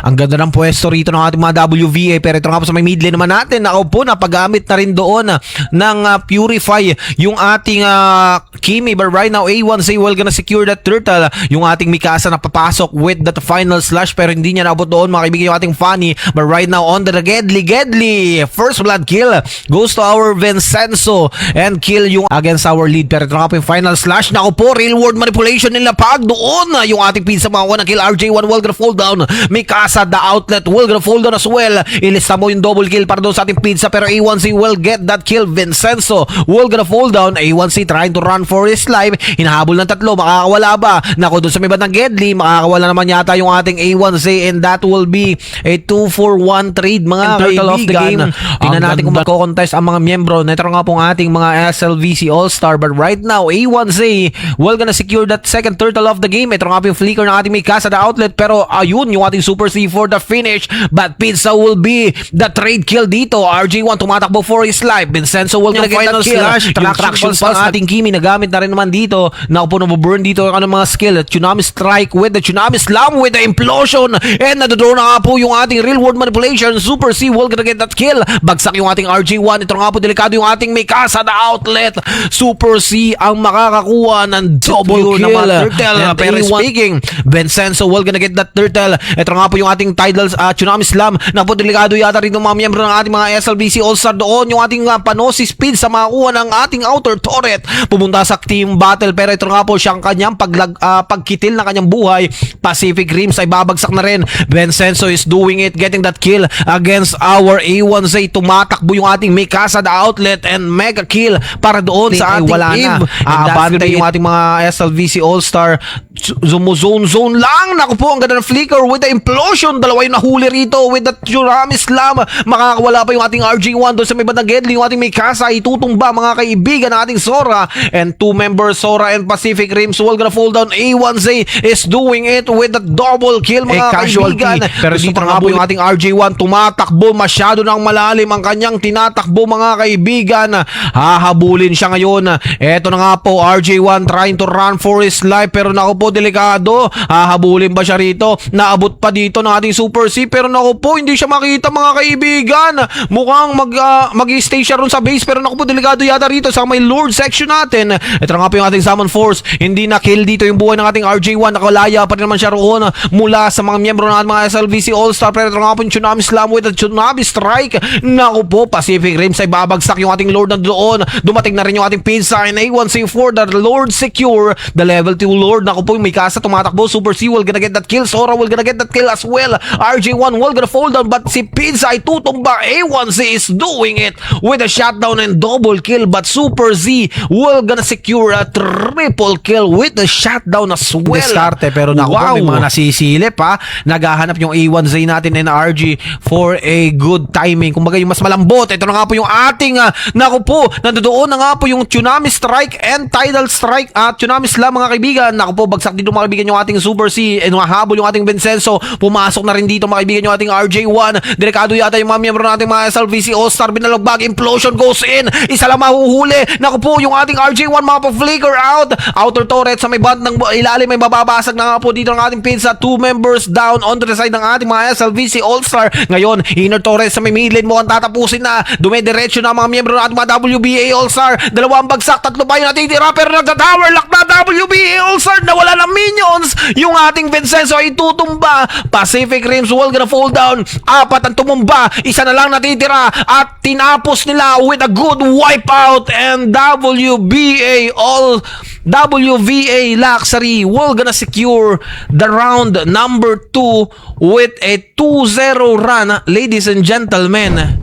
Ang ganda ng pwesto rito ng ating mga WVA. Pero ito nga po sa may mid lane naman natin. Ako po, napagamit na rin doon ng Purify yung ating Kimi. But right now, A1Z will gonna secure that turtle. Yung ating Mikasa na papasok with that final slash. Pero hindi niya naabot doon, mga kaibigan, yung ating Fanny. But right now, on the Gedli. First blood kill goes to our Vincenzo. And kill yung against our lead. Pero ito nga po yung final slash. Naku po, real world manipulation nila pag doon. Yung ating pizza mga na kill. RJ1 will gonna fall down. Mikasa, the outlet, will gonna fall down as well. Ilista mo yung double kill para doon sa ating pizza. Pero A1Z will get that kill. Vincenzo will gonna fall down. A1Z trying to run for his life. Hinahabol ng tatlo. Makakawala ba? Naku, doon sa may bandang Gedli. Makakawala naman yata yung ating A1Z. And that will be a 2-for-1 trade, mga kaibigan. Of the game. Tingnan natin kung magko-contest ang mga miyembro. Nito nga pong ating mga SLVC All-Star. But right now, A1Z will gonna secure that second turtle of the game. Ito nga po yung flicker ng ating Mikasa, the outlet. Pero ayun, yung ating Super C for the finish. But Pizza will be the trade kill dito. RJ1 tumatakbo for his life. Vincenzo will gonna get that kill. Traction pulse ng ating Kimi. Nagamit na rin naman dito. Naku po, nabuburn dito ang mga skill. Tsunami strike with the Tsunami slam with the implosion. And nadodoon na nga po yung ating real world manipulation. Super C will gonna get that kill. Bagsak yung ating RJ1. Ito nga po, delikado yung ating Mikasa, the outlet. Super C ang makakakuha ng double kill ng turtle. Pero speaking, Vincenzo will gonna get that turtle. Ito nga po yung ating Tidal Tsunami slam. Naku po, delikado yata rin ng mga miyembro ng ating mga SLBC All-Star doon. Yung ating Panosi speed sa makakuha ng ating outer turret. Pumunta sa team battle. Pero ito nga po siyang kanyang pagkitil na kanyang buhay. Pacific Rims ay babagsak na rin. Vincenzo is doing it, getting that kill against our A1Z. Tumatakbo yung ating Mikasa, the outlet, and mega kill para doon sa ating Eve. Abante yung ating mga SLVC All-Star. Zone lang. Naku po, ang ganda ng flicker with the implosion. Dalawa yung nahuli rito with the Tsunami slam. Makakawala pa yung ating RJ1 doon sa may bandang Gedli. Yung ating Mikasa itutumba, mga kaibigan, ng ating Sora. And two members, Sora and Pacific Rims, will gonna fall down. A1Z is doing it with the double kill, mga kaibigan. Pero dito nga po yung ating RJ1 tumatakbo. Masyado nang malalim ang kanyang tinatakbo, mga kaibigan. Hahabulin siya ngayon. Eto na nga po, RJ1 trying to run for his life. Pero naku po, delikado. Hahabulin ba siya rito? Naabot pa dito ng ating Super C. Pero naku po, hindi siya makita, mga kaibigan. Mukhang mag-stay siya ron sa base. Pero naku po, delikado yata rito sa may Lord section natin. Ito na nga po yung ating Summon Force. Hindi na kill dito yung buhay ng ating RJ1. Nakalaya pa rin naman siya roon mula sa mga miyembro ng ating mga SLVC All-Star. Pero ito nga po yung Tsunami slam with the Tsunami strike. Naku po, Pacific Rims ay babagsak yung ating Lord na doon. Dumating na rin yung ating Pizza and A1C for the Lord secure. The level 2 Lord. Naku po, yung Mikasa tumatakbo. Super C will gonna get that kill. Sora will gonna get that kill as well. RJ1 will gonna fall down. But si Pizza ay tutumba. A1C is doing it with a shutdown and double kill. But Super Z will gonna secure a triple kill with the shutdown as well. Diskarte, pero naku po, may mga nasisilip ha. Naghahanap yung A1Z natin and RG for a good timing. Kumbaga yung mas malambot. Ito na nga po yung ating naku po, nandoon na nga po yung Tsunami strike and Tidal strike at Tsunami slam, mga kaibigan. Naku po, bagsak dito, mga kaibigan, yung ating Super C. Nahabol yung ating Vincenzo. Pumasok na rin dito, mga kaibigan, yung ating RJ1. Delikado yata yung mga miyembro nating mga SLVC All-Star. Binalagbag, implosion goes in. Isa lang mahuhuli. Naku po, yung ating RJ1 mapa-flicker out. Outer turret sa may band ng ilalim may mababasag na nga po dito ng ating Pizza. Two members down onto the side ng ating mga SLVC All-Star. Ngayon, inner turret sa may mid lane mo ang tatapusin na. Dumidiretso na mga miyembro ng ating mga WBA All-Star. Dalawang bagsak, tatlo pa yung natitira, pero nagda-tower lock na WBA All-Star. Nawala ng minions. Yung ating Vincenzo ay tutumba. Pacific Rims will gonna fall down. Apat ang tumumba. Isa na lang natitira at tinapos nila with a good wipeout. And WVA Luxury will gonna secure the round number 2 with a 2-0 run, ladies and gentlemen.